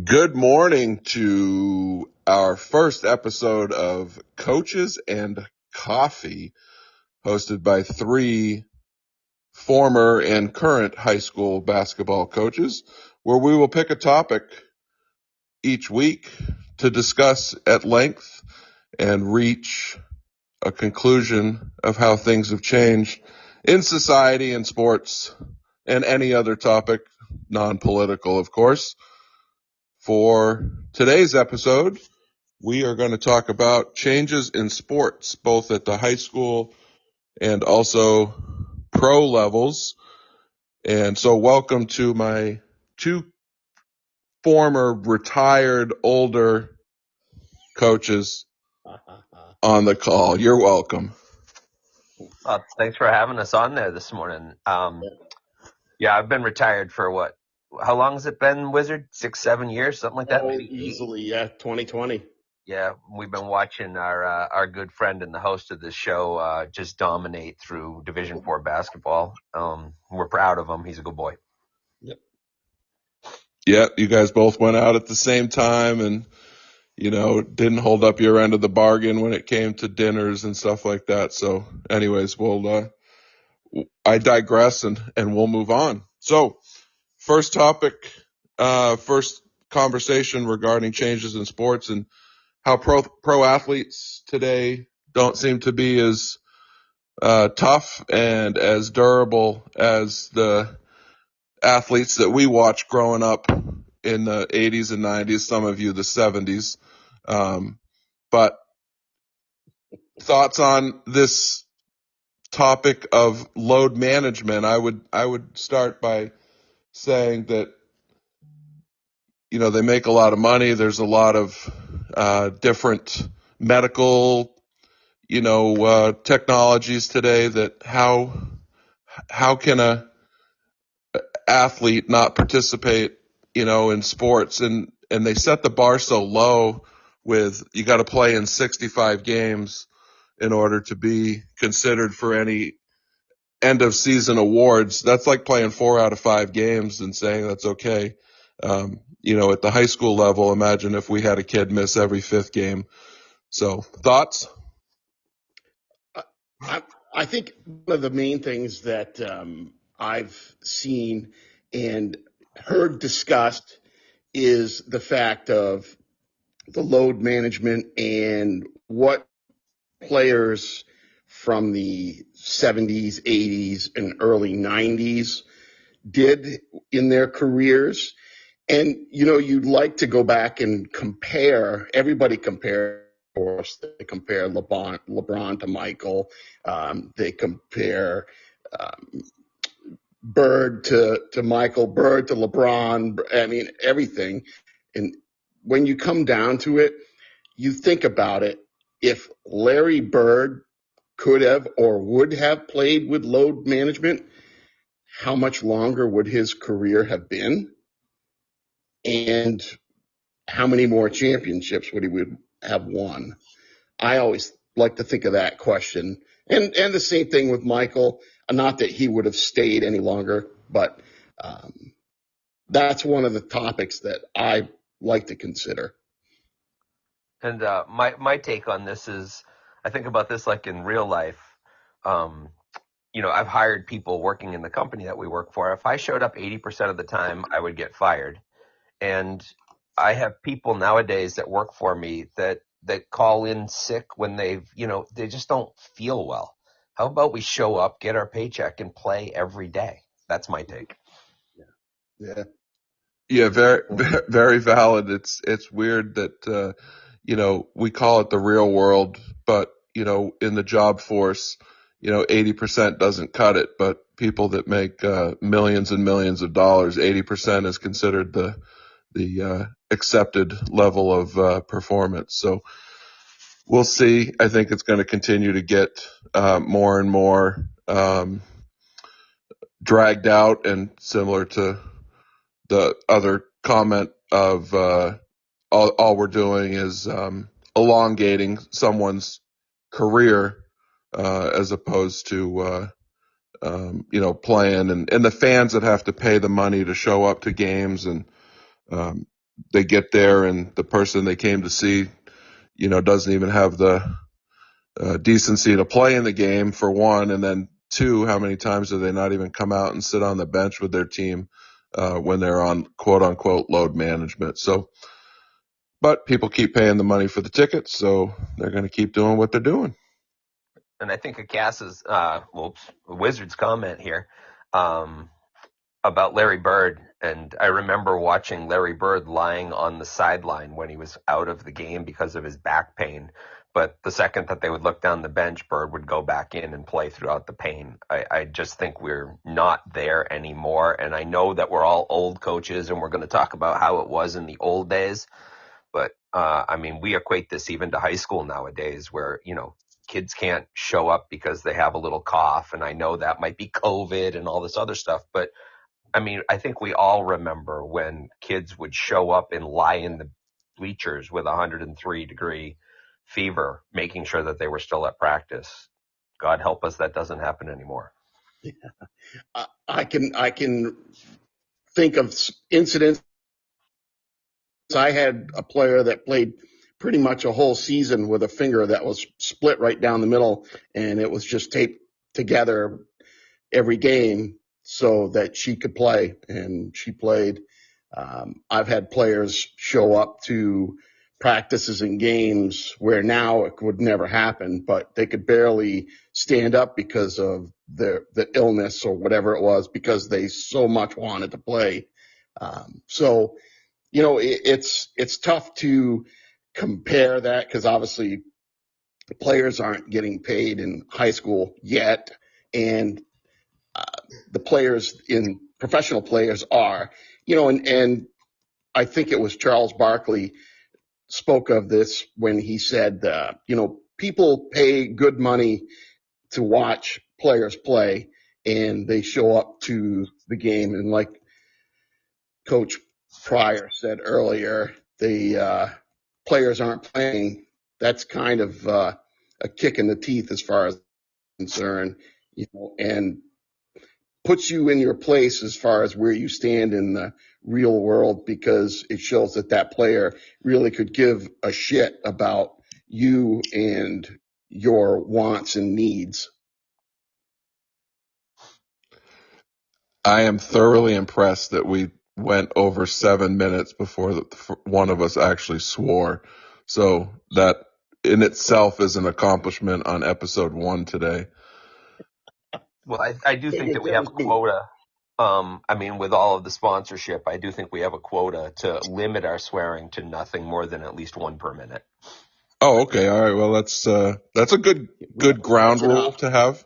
Good morning to our first episode of Coaches and Coffee, hosted by three former and current high school basketball coaches, where we will pick a topic each week to discuss at length and reach a conclusion of how things have changed in society and sports and any other topic, non-political, of course. For today's episode, we are going to talk about changes in sports, both at the high school and also pro levels. And so welcome to my two former retired older coaches on the call. You're welcome. Thanks for having us on there this morning. I've been retired for how long has it been, Wizard? 6-7 years, something like that? Maybe easily, 2020. Yeah, we've been watching our good friend and the host of this show just dominate through Division IV basketball. We're proud of him. He's a good boy. Yep, you guys both went out at the same time and, didn't hold up your end of the bargain when it came to dinners and stuff like that. So anyways, I digress and we'll move on. So first topic, first conversation regarding changes in sports and how pro athletes today don't seem to be as tough and as durable as the athletes that we watched growing up in the 80s and 90s, some of you the 70s. But thoughts on this topic of load management? I would start by saying that, they make a lot of money. There's a lot of different medical, technologies today that how can a athlete not participate, in sports? And they set the bar so low with you got to play in 65 games in order to be considered for any end of season awards. That's like playing 4 out of 5 games and saying that's okay. At the high school level, imagine if we had a kid miss every 5th game. So thoughts? I think one of the main things that I've seen and heard discussed is the fact of the load management and what players from the 70s, 80s, and early 90s did in their careers. And, you'd like to go back and compare, everybody compare. Of course, they compare LeBron to Michael. They compare Bird to Michael, Bird to LeBron. I mean, everything. And when you come down to it, you think about it. If Larry Bird could have or would have played with load management, how much longer would his career have been? And how many more championships would he have won? I always like to think of that question. And the same thing with Michael. Not that he would have stayed any longer, but that's one of the topics that I like to consider. And my take on this is, I think about this like in real life. I've hired people working in the company that we work for. If I showed up 80% of the time, I would get fired. And I have people nowadays that work for me that call in sick when they just don't feel well. How about we show up, get our paycheck, and play every day? That's my take. Yeah, very, very valid. It's weird that, we call it the real world, but, in the job force, 80% doesn't cut it, but people that make, millions and millions of dollars, 80% is considered the accepted level of, performance. So we'll see. I think it's going to continue to get, more and more, dragged out, and similar to the other comment of all we're doing is elongating someone's career as opposed to playing, and the fans that have to pay the money to show up to games and they get there and the person they came to see, doesn't even have the decency to play in the game, for one, and then two, how many times do they not even come out and sit on the bench with their team when they're on quote unquote load management? So, but people keep paying the money for the tickets, so they're going to keep doing what they're doing. And I think Cass's, Wizards comment here about Larry Bird. And I remember watching Larry Bird lying on the sideline when he was out of the game because of his back pain. But the second that they would look down the bench, Bird would go back in and play throughout the pain. I just think we're not there anymore. And I know that we're all old coaches and we're going to talk about how it was in the old days. But, we equate this even to high school nowadays where, kids can't show up because they have a little cough. And I know that might be COVID and all this other stuff. But, I think we all remember when kids would show up and lie in the bleachers with 103-degree fever, making sure that they were still at practice. God help us, that doesn't happen anymore. Yeah. I can think of incidents. I had a player that played pretty much a whole season with a finger that was split right down the middle, and it was just taped together every game so that she could play, and she played. I've had players show up to practices and games where now it would never happen, but they could barely stand up because of the illness or whatever it was, because they so much wanted to play. It's tough to compare that because obviously the players aren't getting paid in high school yet, and the players in professional players are, and I think it was Charles Barkley spoke of this when he said, people pay good money to watch players play, and they show up to the game. And like Coach Pryor said earlier, the players aren't playing. That's kind of a kick in the teeth as far as I'm concerned, and puts you in your place as far as where you stand in the real world, because it shows that player really could give a shit about you and your wants and needs. I am thoroughly impressed that we went over 7 minutes before one of us actually swore. So that in itself is an accomplishment on episode 1 today. Well, I do think that we have a quota. With all of the sponsorship, I do think we have a quota to limit our swearing to nothing more than at least 1 per minute. Oh, okay. All right. Well, that's a good ground rule to have.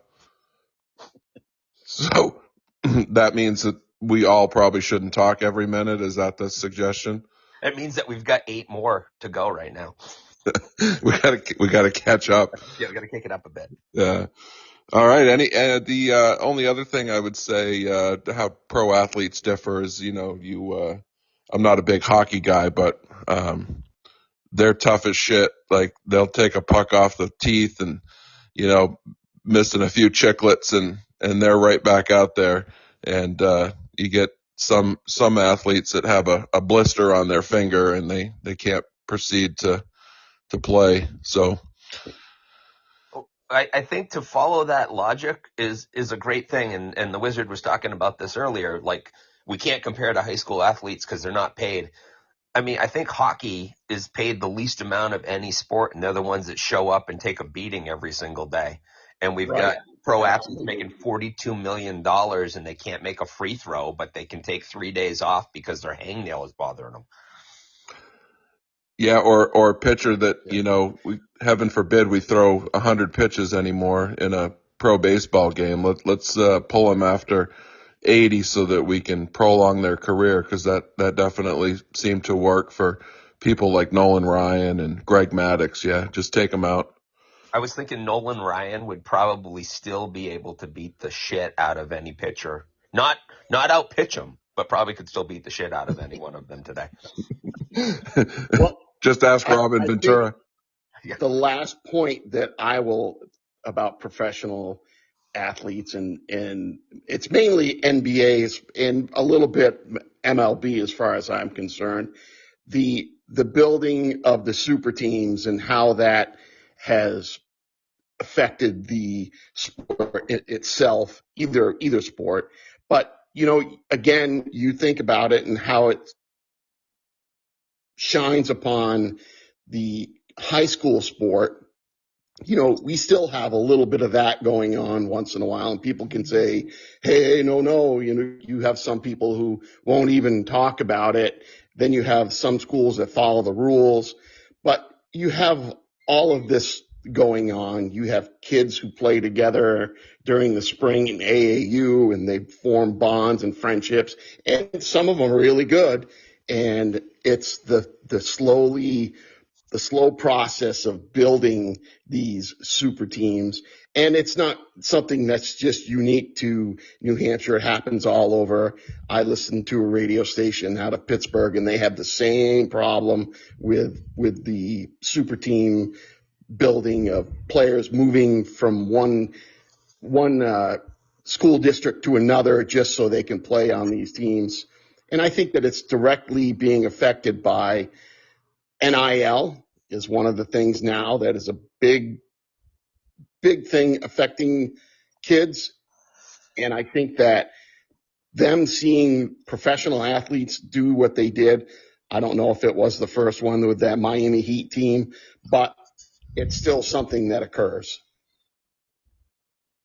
So that means that we all probably shouldn't talk every minute. Is that the suggestion? It means that we've got 8 more to go right now. we gotta catch up. Yeah, we gotta kick it up a bit. Yeah. All right. The only other thing I would say how pro athletes differ is, I'm not a big hockey guy, but they're tough as shit. Like they'll take a puck off the teeth and, missing a few chiclets and they're right back out there. And you get some athletes that have a blister on their finger and they can't proceed to play. So I think to follow that logic is a great thing. And the Wizard was talking about this earlier. Like, we can't compare to high school athletes because they're not paid. I think hockey is paid the least amount of any sport, and they're the ones that show up and take a beating every single day. And we've got pro athletes making $42 million, and they can't make a free throw, but they can take 3 days off because their hangnail is bothering them. Yeah, or a pitcher that, heaven forbid we throw 100 pitches anymore in a pro baseball game. Let's pull them after 80 so that we can prolong their career, because that definitely seemed to work for people like Nolan Ryan and Greg Maddux. Yeah, just take them out. I was thinking Nolan Ryan would probably still be able to beat the shit out of any pitcher. Not out pitch him, but probably could still beat the shit out of any one of them today. Well, just ask Robin Ventura. The last point that I will about professional athletes, and it's mainly NBAs and a little bit MLB as far as I'm concerned. the building of the super teams and how that has affected the sport itself, either sport. But, again, you think about it and how it shines upon the high school sport. We still have a little bit of that going on once in a while, and people can say, hey, no, you have some people who won't even talk about it. Then you have some schools that follow the rules, but you have all of this going on. You have kids who play together during the spring in AAU, and they form bonds and friendships, and some of them are really good. And it's the slow process of building these super teams. And it's not something that's just unique to New Hampshire. It happens all over. I listen to a radio station out of Pittsburgh, and they have the same problem with the super team building of players moving from one school district to another just so they can play on these teams. And I think that it's directly being affected by NIL is one of the things now that is a big thing affecting kids. And I think that them seeing professional athletes do what they did, I don't know if it was the first one with that Miami Heat team, but it's still something that occurs.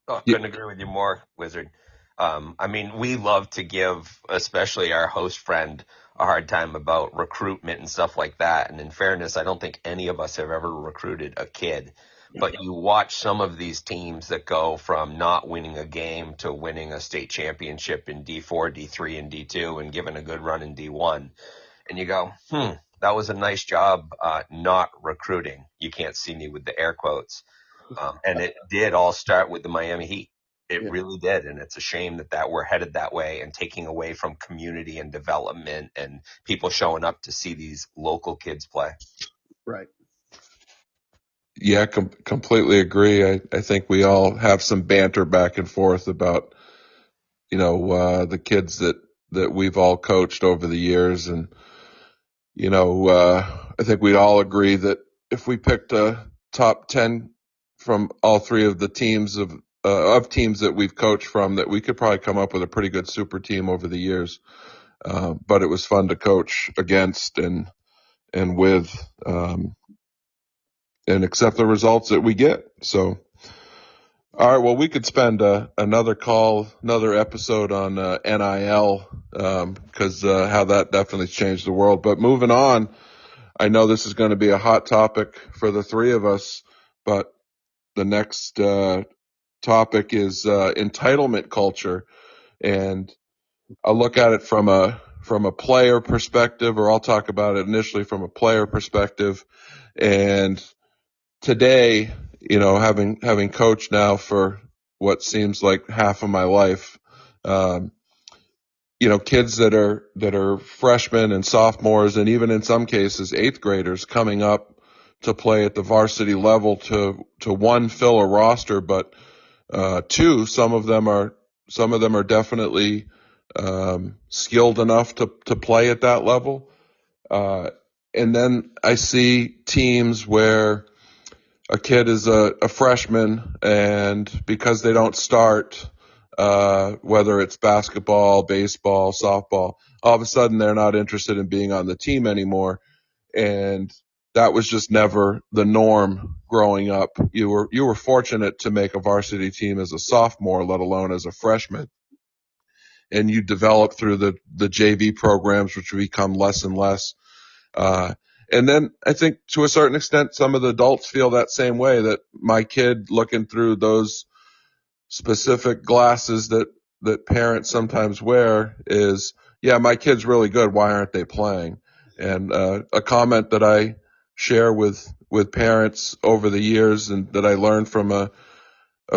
Oh, couldn't agree with you more, Wizard. We love to give, especially our host friend, a hard time about recruitment and stuff like that. And in fairness, I don't think any of us have ever recruited a kid. But you watch some of these teams that go from not winning a game to winning a state championship in D4, D3, and D2 and giving a good run in D1. And you go, that was a nice job not recruiting. You can't see me with the air quotes. And it did all start with the Miami Heat. It really did. And it's a shame that we're headed that way and taking away from community and development and people showing up to see these local kids play. Right. Yeah, completely agree. I think we all have some banter back and forth about, the kids that we've all coached over the years. And, I think we'd all agree that if we picked a top 10 from all three of the teams of teams that we've coached from, that we could probably come up with a pretty good super team over the years. But it was fun to coach against and with, and accept the results that we get. So, all right, well, we could spend another episode on NIL, because how that definitely changed the world. But moving on, I know this is going to be a hot topic for the three of us, but the next topic is entitlement culture. And I'll look at it from a player perspective, or I'll talk about it initially from a player perspective. And today, having coached now for what seems like half of my life, kids that are freshmen and sophomores, and even in some cases eighth graders coming up to play at the varsity level to one, fill a roster, but two, some of them are definitely skilled enough to play at that level. And then I see teams where a kid is a freshman, and because they don't start, whether it's basketball, baseball, softball, all of a sudden they're not interested in being on the team anymore. And that was just never the norm growing up. You were fortunate to make a varsity team as a sophomore, let alone as a freshman. And you develop through the JV programs, which become less and less. And then I think to a certain extent, some of the adults feel that same way, that my kid, looking through those specific glasses that parents sometimes wear, is, yeah, my kid's really good. Why aren't they playing? And a comment that I share with parents over the years, and that I learned from a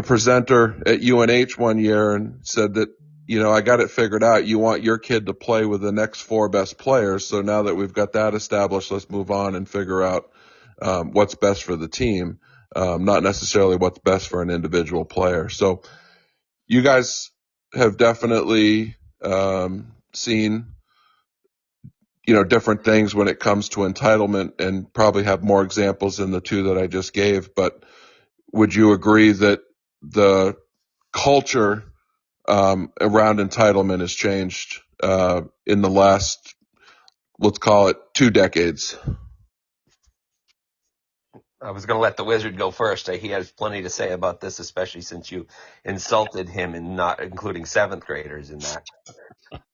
presenter at UNH one year, and said that, I got it figured out. You want your kid to play with the next four best players. So now that we've got that established, let's move on and figure out what's best for the team, not necessarily what's best for an individual player. So you guys have definitely seen, different things when it comes to entitlement, and probably have more examples than the two that I just gave. But would you agree that the culture around entitlement has changed in the last, let's call it, 2 decades? I was going to let the Wizard go first. He has plenty to say about this, especially since you insulted him in not including 7th graders in that.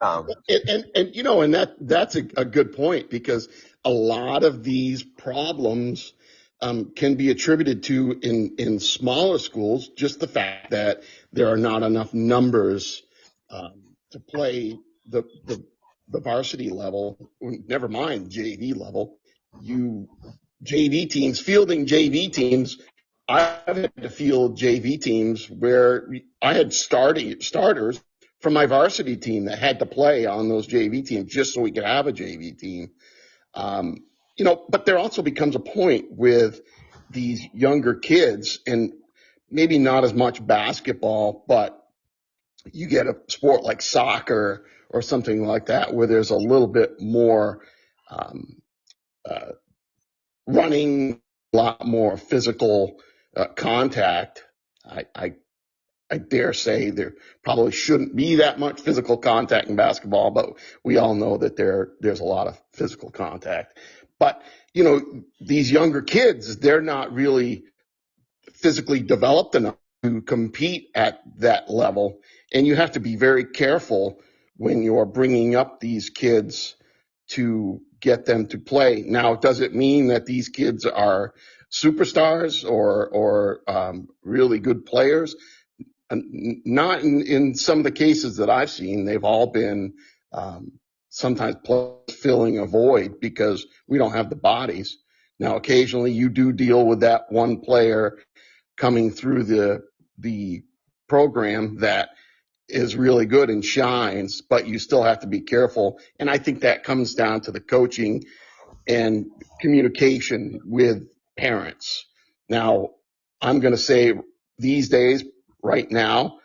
And that's a good point, because a lot of these problems can be attributed to in smaller schools, just the fact that there are not enough numbers to play the varsity level, never mind JV level. Fielding JV teams. I've had to field JV teams where I had starters from my varsity team that had to play on those JV teams just so we could have a JV team. But there also becomes a point with these younger kids, and maybe not as much basketball, but you get a sport like soccer or something like that where there's a little bit more running, a lot more physical contact. I dare say there probably shouldn't be that much physical contact in basketball, but we all know that there's a lot of physical contact. But, these younger kids, they're not really physically developed enough to compete at that level. And you have to be very careful when you're bringing up these kids to get them to play. Now, does it mean that these kids are superstars or really good players? Not in some of the cases that I've seen. They've all been sometimes filling a void because we don't have the bodies. Now, occasionally you do deal with that one player coming through the program that is really good and shines, but you still have to be careful. And I think that comes down to the coaching and communication with parents. Now, I'm going to say these days, right now,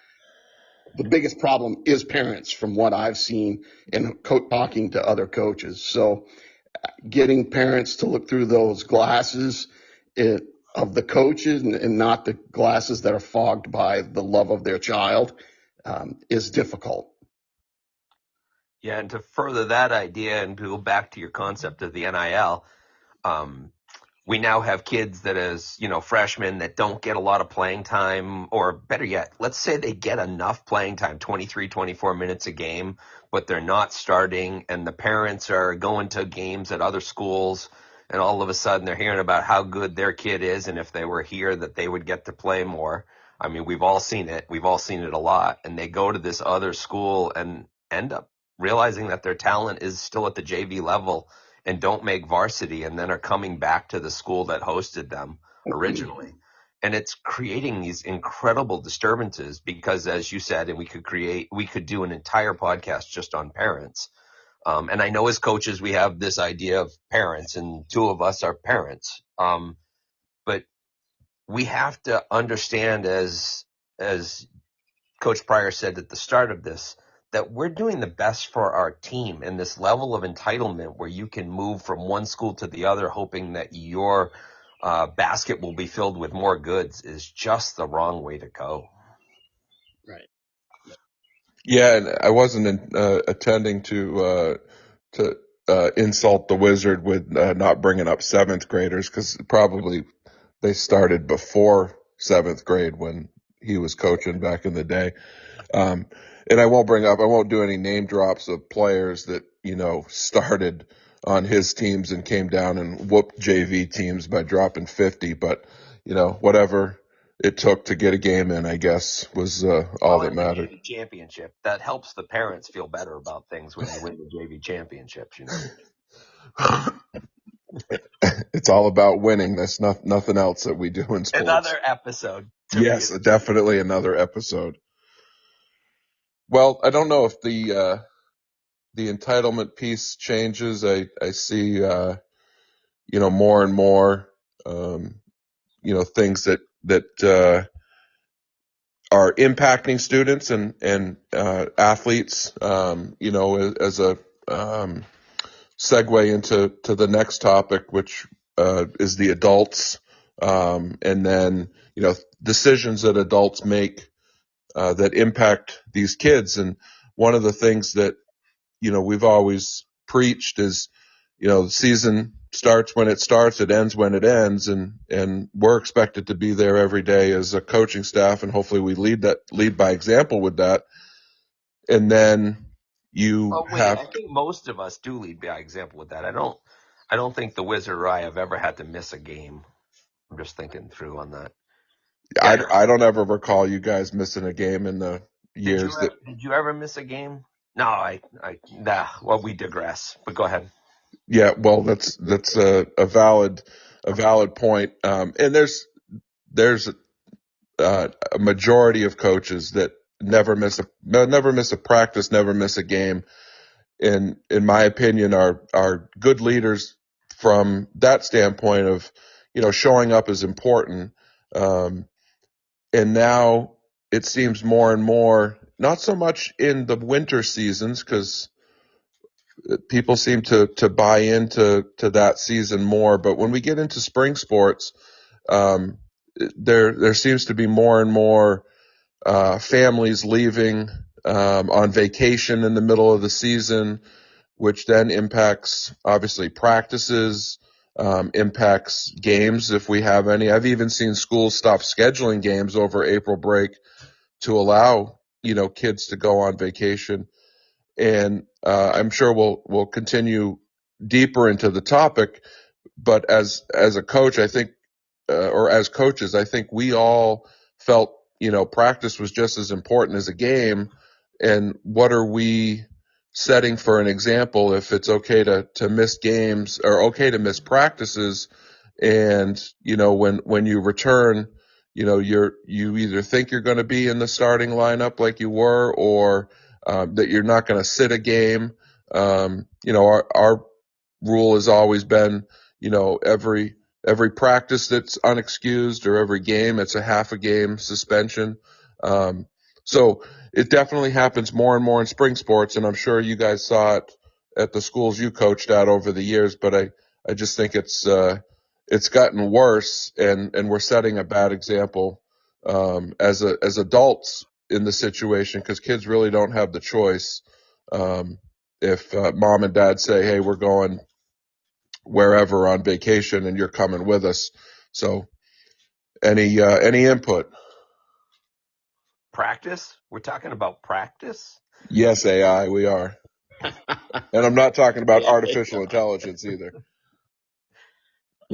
the biggest problem is parents, from what I've seen and talking to other coaches. So getting parents to look through those glasses of the coaches and not the glasses that are fogged by the love of their child is difficult. Yeah, and to further that idea and to go back to your concept of the NIL, we now have kids that as, freshmen that don't get a lot of playing time, or better yet, let's say they get enough playing time, 23, 24 minutes a game, but they're not starting, and the parents are going to games at other schools, and all of a sudden they're hearing about how good their kid is, and if they were here that they would get to play more. I mean, we've all seen it. We've all seen it a lot. And they go to this other school and end up realizing that their talent is still at the JV level and don't make varsity, and then are coming back to the school that hosted them originally. And it's creating these incredible disturbances because, as you said, and we could do an entire podcast just on parents. And I know as coaches, we have this idea of parents, and 2 of us are parents. But we have to understand, as Coach Pryor said at the start of this, that we're doing the best for our team, and this level of entitlement where you can move from one school to the other hoping that your basket will be filled with more goods is just the wrong way to go. Right. Yeah, and I wasn't attending to insult the Wizard with not bringing up 7th graders, because probably they started before 7th grade when he was coaching back in the day. And I won't do any name drops of players that, started on his teams and came down and whooped JV teams by dropping 50. But, whatever it took to get a game in, I guess, was all that mattered. The JV championship. That helps the parents feel better about things when you win the JV championships, It's all about winning. That's nothing else that we do in sports. Another episode. Yes, definitely another episode. Well, I don't know if the entitlement piece changes. I see, more and more, things that are impacting students and athletes, as a segue into the next topic, which is the adults, and then decisions that adults make that impact these kids. And one of the things that we've always preached is the season starts when it starts, it ends when it ends, and we're expected to be there every day as a coaching staff, and hopefully we lead by example with that. And then I think most of us do lead by example with that. I don't think the Wizard or I have ever had to miss a game. I'm just thinking through on that. Yeah. I don't ever recall you guys missing a game in the years Did you ever miss a game? No, well, we digress, but go ahead. Yeah, well, that's a valid point. And there's a majority of coaches that never miss a practice, never miss a game. And in my opinion, are good leaders from that standpoint of, showing up is important. And now it seems more and more, not so much in the winter seasons, because people seem to buy into that season more. But when we get into spring sports, there seems to be more and more families leaving on vacation in the middle of the season, which then impacts obviously practices, impacts games if we have any. I've even seen schools stop scheduling games over April break to allow kids to go on vacation. And I'm sure we'll continue deeper into the topic. But as a coach, I think, or as coaches, I think we all felt practice was just as important as a game. And what are we setting for an example if it's okay to miss games or okay to miss practices? And when you return, you either think you're going to be in the starting lineup like you were, or that you're not going to sit a game. Our rule has always been, every practice that's unexcused or every game, it's a half a game suspension. So it definitely happens more and more in spring sports, and I'm sure you guys saw it at the schools you coached at over the years, but I just think it's gotten worse, and we're setting a bad example as adults in the situation, because kids really don't have the choice. If mom and dad say, hey, we're going wherever on vacation and you're coming with us. So any input? Practice? We're talking about practice? Yes, AI, we are. And I'm not talking about artificial intelligence either.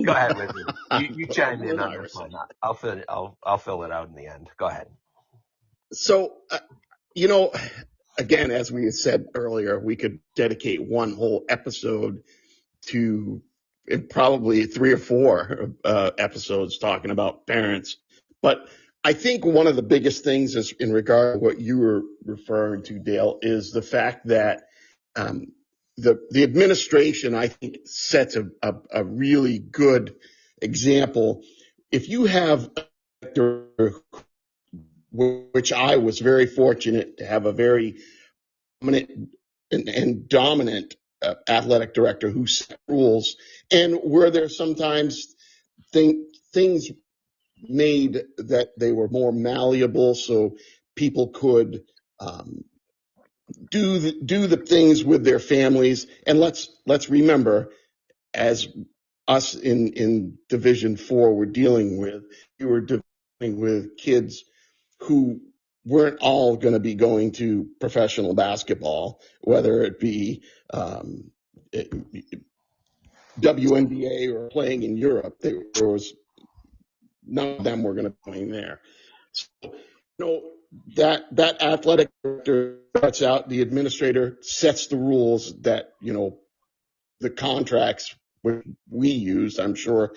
Go ahead, Wizard. You chime in on this one. I'll fill it out in the end. Go ahead. So, again, as we said earlier, we could dedicate one whole episode to probably 3 or 4 episodes talking about parents. But I think one of the biggest things is in regard to what you were referring to, Dale, is the fact that the administration, I think, sets a really good example. If you have a director, which I was very fortunate to have a very dominant and dominant athletic director who set rules, and where there sometimes things made that they were more malleable so people could do the things with their families. And let's remember, as us in Division 4 were dealing with, we were dealing with kids who weren't all going to be going to professional basketball, whether it be WNBA or playing in Europe. There was none of them were going to be playing there. So, that athletic director starts out, the administrator sets the rules that, the contracts we used. I'm sure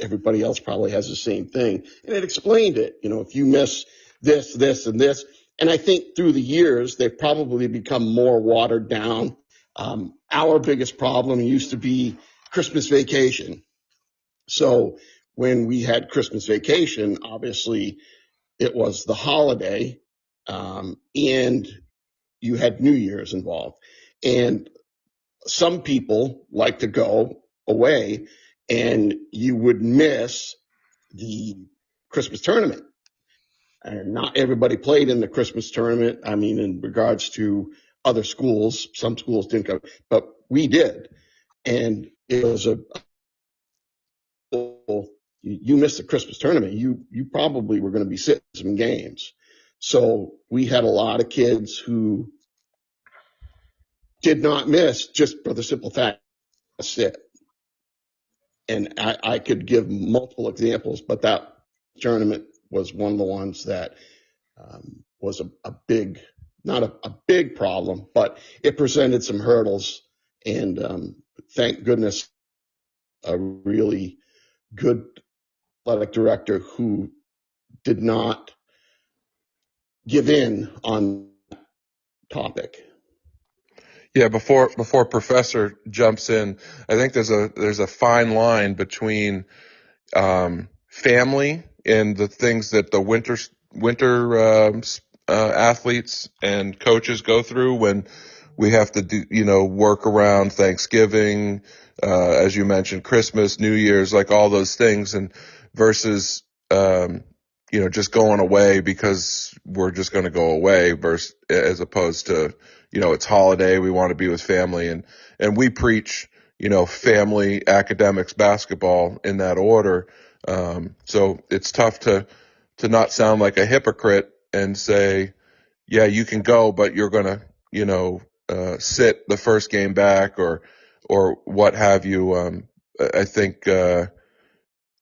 everybody else probably has the same thing. And it explained it, if you miss this, this, and this. And I think through the years, they've probably become more watered down. Our biggest problem used to be Christmas vacation. So when we had Christmas vacation, obviously it was the holiday, and you had New Year's involved. And some people like to go away, and you would miss the Christmas tournament. And not everybody played in the Christmas tournament. I mean, in regards to other schools, some schools didn't go, but we did. And it was you missed the Christmas tournament. You probably were going to be sitting some games. So we had a lot of kids who did not miss just for the simple fact that's it. And I could give multiple examples, but that tournament was one of the ones that was a big, not a big problem, but it presented some hurdles. And thank goodness, a really good athletic director who did not give in on topic. Yeah, before Professor jumps in, I think there's a fine line between family and the things that the winter athletes and coaches go through when we have to do, work around Thanksgiving, as you mentioned, Christmas, New Year's, like all those things, and versus just going away because we're just going to go away versus as opposed to, it's holiday. We want to be with family, and we preach, family, academics, basketball in that order. So it's tough to not sound like a hypocrite and say, yeah, you can go, but you're going to, sit the first game back or what have you. I think,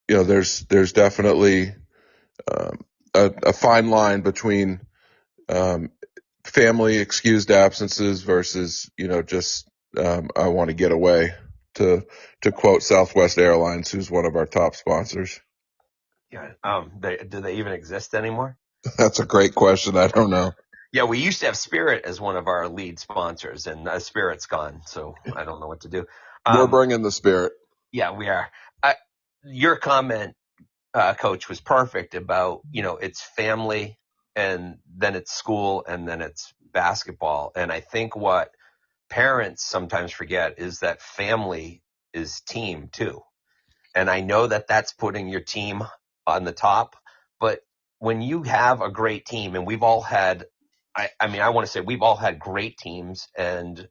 there's definitely, a fine line between, family excused absences versus, just, I want to get away, to quote Southwest Airlines, who's one of our top sponsors. Yeah. Do they even exist anymore? That's a great question. I don't know. Yeah, we used to have Spirit as one of our lead sponsors, and Spirit's gone, so I don't know what to do. We're bringing the Spirit. Yeah, we are. Your comment, Coach, was perfect about, it's family, and then it's school, and then it's basketball. And I think what parents sometimes forget is that family is team too. And I know that that's putting your team on the top, but when you have a great team, and we've all had, I want to say we've all had great teams and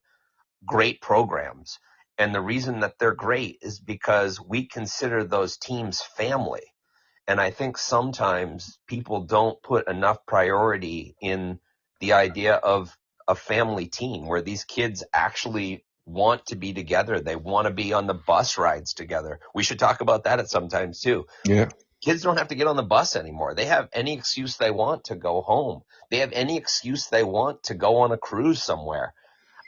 great programs. And the reason that they're great is because we consider those teams family. And I think sometimes people don't put enough priority in the idea of a family team where these kids actually want to be together. They want to be on the bus rides together. We should talk about that at some times too. Yeah. Kids don't have to get on the bus anymore. They have any excuse they want to go home. They have any excuse they want to go on a cruise somewhere.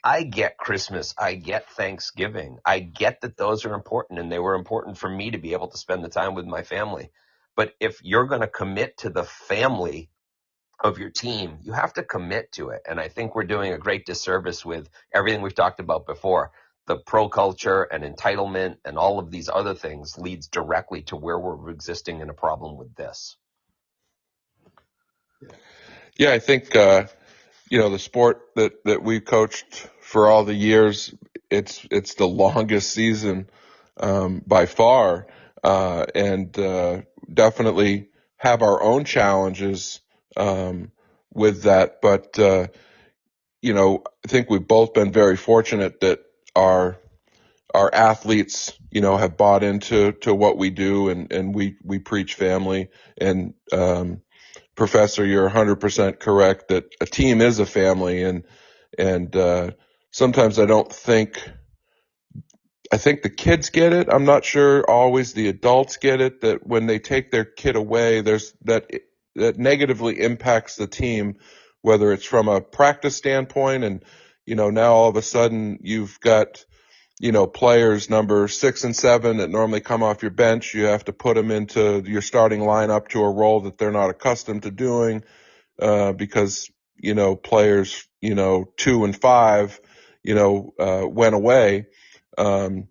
I get Christmas. I get Thanksgiving. I get that those are important, and they were important for me to be able to spend the time with my family. But if you're going to commit to the family of your team, you have to commit to it. And I think we're doing a great disservice with everything we've talked about before. The pro culture and entitlement and all of these other things leads directly to where we're existing in a problem with this. Yeah, I think, the sport that we coached for all the years, it's the longest season, by far, and definitely have our own challenges, with that. But, I think we've both been very fortunate that our athletes, have bought into what we do, and we preach family. And, Professor, you're 100% correct that a team is a family, and sometimes I think the kids get it. I'm not sure always the adults get it, that when they take their kid away, there's that negatively impacts the team, whether it's from a practice standpoint, and now all of a sudden you've got players number 6 and 7 that normally come off your bench. You have to put them into your starting lineup to a role that they're not accustomed to doing, because, players, 2 and 5, went away. But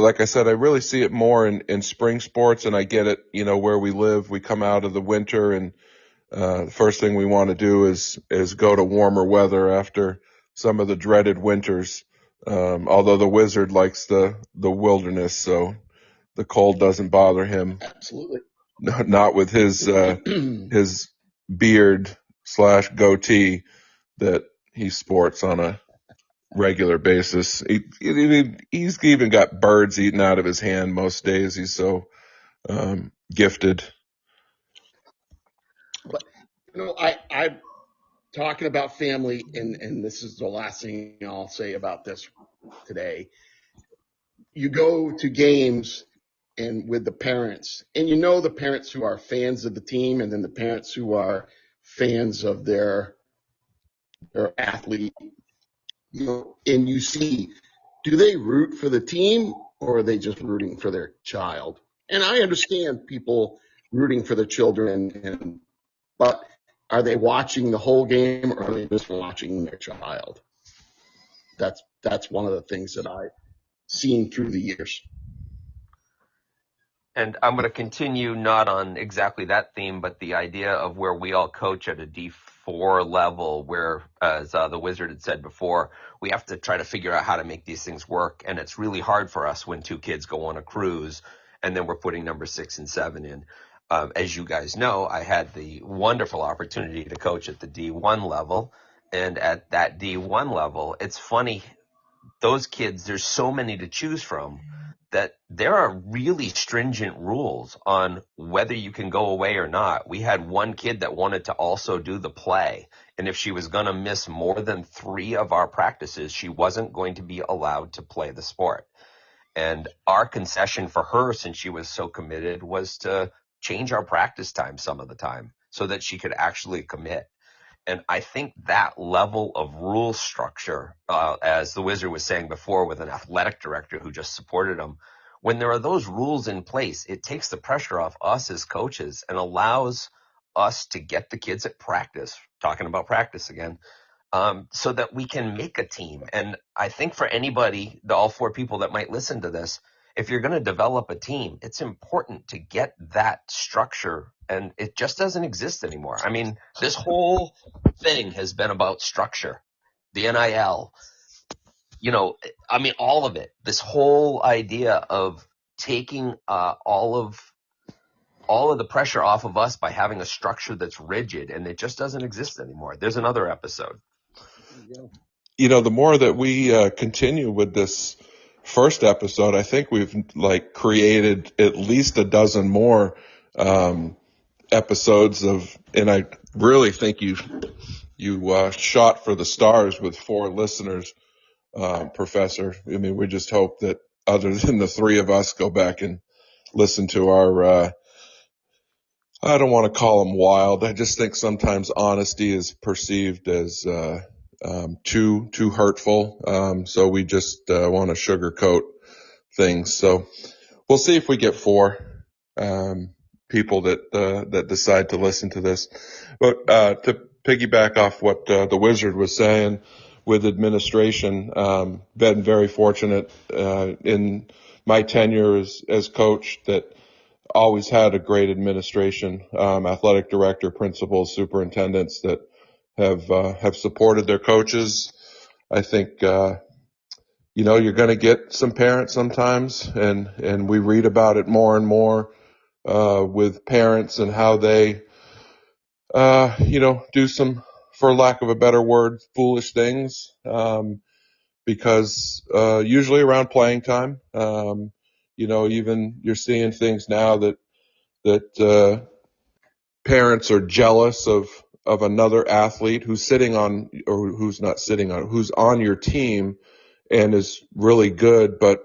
like I said, I really see it more in spring sports, and I get it, where we live, we come out of the winter, and, the first thing we want to do is go to warmer weather after some of the dreaded winters. Although the Wizard likes the wilderness, so the cold doesn't bother him. Absolutely. Not with his his beard / goatee that he sports on a regular basis. He's even got birds eaten out of his hand most days. He's so gifted. But I talking about family, and this is the last thing I'll say about this today. You go to games and with the parents, and the parents who are fans of the team, and then the parents who are fans of their athlete, and you see, do they root for the team or are they just rooting for their child? And I understand people rooting for their children, but are they watching the whole game or are they just watching their child? That's one of the things that I've seen through the years. And I'm going to continue not on exactly that theme, but the idea of where we all coach at a D4 level, where, as the Wizard had said before, we have to try to figure out how to make these things work. And it's really hard for us when two kids go on a cruise and then we're putting number 6 and 7 in. As you guys know, I had the wonderful opportunity to coach at the D1 level. And at that D1 level, it's funny, those kids, there's so many to choose from that there are really stringent rules on whether you can go away or not. We had one kid that wanted to also do the play, and if she was going to miss more than 3 of our practices, she wasn't going to be allowed to play the sport. And our concession for her, since she was so committed, was to change our practice time some of the time so that she could actually commit. And I think that level of rule structure, as the Wizard was saying before, with an athletic director who just supported him, when there are those rules in place, it takes the pressure off us as coaches and allows us to get the kids at practice, talking about practice again, so that we can make a team. And I think for anybody, all 4 people that might listen to this, if you're going to develop a team, it's important to get that structure, and it just doesn't exist anymore. I mean, this whole thing has been about structure, the NIL, all of it, this whole idea of taking all of the pressure off of us by having a structure that's rigid, and it just doesn't exist anymore. There's another episode. The more that we continue with this first episode, I think we've created at least a dozen more episodes and I really think you shot for the stars with 4 listeners, Professor. I mean, we just hope that other than the 3 of us go back and listen to our I don't want to call them wild. I just think sometimes honesty is perceived as too hurtful. So we just want to sugarcoat things. So we'll see if we get 4 people that decide to listen to this. But to piggyback off what the Wizard was saying with administration, been very fortunate in my tenure as coach that always had a great administration, athletic director, principals, superintendents that have supported their coaches. I think, you're going to get some parents sometimes, and we read about it more and more, with parents and how they, do some, for lack of a better word, foolish things, because, usually around playing time, even you're seeing things now that parents are jealous of another athlete who's sitting on, or who's not sitting on, who's on your team and is really good, but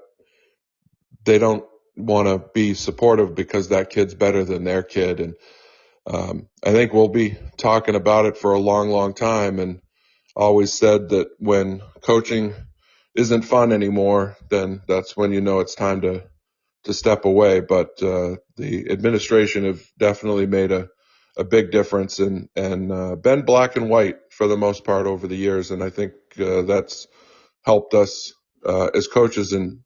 they don't want to be supportive because that kid's better than their kid. And I think we'll be talking about it for a long, long time, and always said that when coaching isn't fun anymore, then that's when it's time to step away. But the administration have definitely made a big difference and been black and white for the most part over the years. And I think that's helped us as coaches in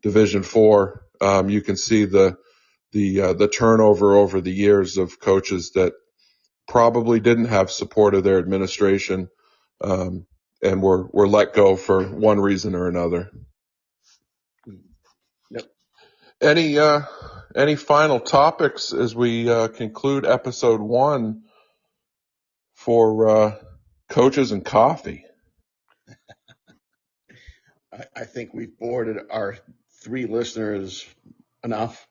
Division IV. You can see the turnover over the years of coaches that probably didn't have support of their administration, we're let go for one reason or another. Yep. Any final topics as we conclude episode 1 for Coaches and Coffee? I think we've bored our 3 listeners enough.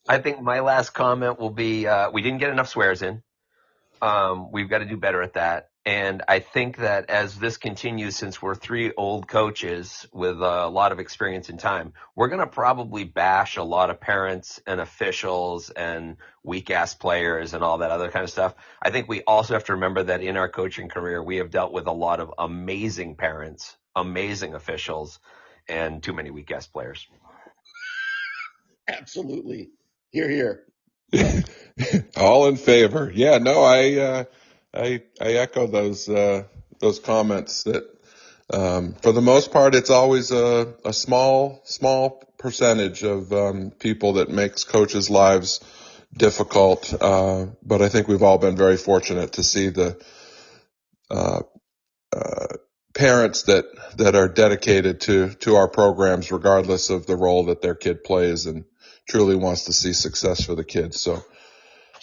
I think my last comment will be we didn't get enough swears in. We've got to do better at that. And I think that as this continues, since we're 3 old coaches with a lot of experience and time, we're going to probably bash a lot of parents and officials and weak-ass players and all that other kind of stuff. I think we also have to remember that in our coaching career, we have dealt with a lot of amazing parents, amazing officials, and too many weak-ass players. Absolutely. Hear. All in favor. Yeah, no, I echo those comments that for the most part it's always a small percentage of people that makes coaches' lives difficult. But I think we've all been very fortunate to see the parents that are dedicated to our programs regardless of the role that their kid plays and truly wants to see success for the kids. So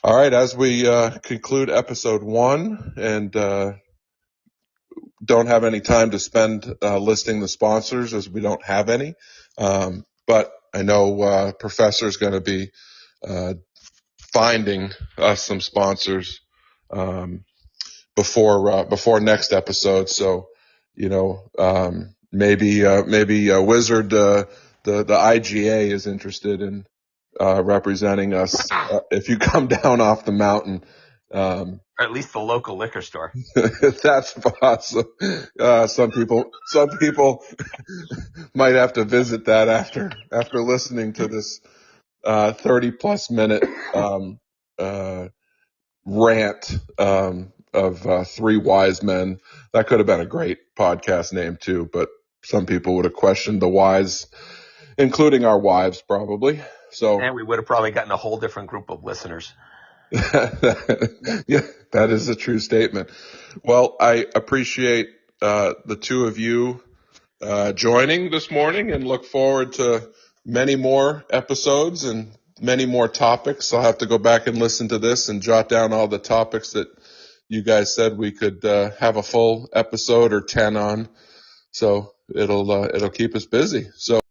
all right, as we conclude episode 1 and don't have any time to spend listing the sponsors as we don't have any, but I know Professor is going to be finding us some sponsors before next episode. So, maybe Wizard, the IGA is interested in representing us if you come down off the mountain. Or at least the local liquor store. That's awesome. Some people might have to visit that after listening to this 30+ minute rant of 3 wise men. That could have been a great podcast name too, but some people would have questioned the wise, including our wives probably. So, and we would have probably gotten a whole different group of listeners. Yeah, that is a true statement. Well, I appreciate the 2 of you joining this morning and look forward to many more episodes and many more topics. I'll have to go back and listen to this and jot down all the topics that you guys said we could have a full episode or 10 on. So it'll keep us busy. So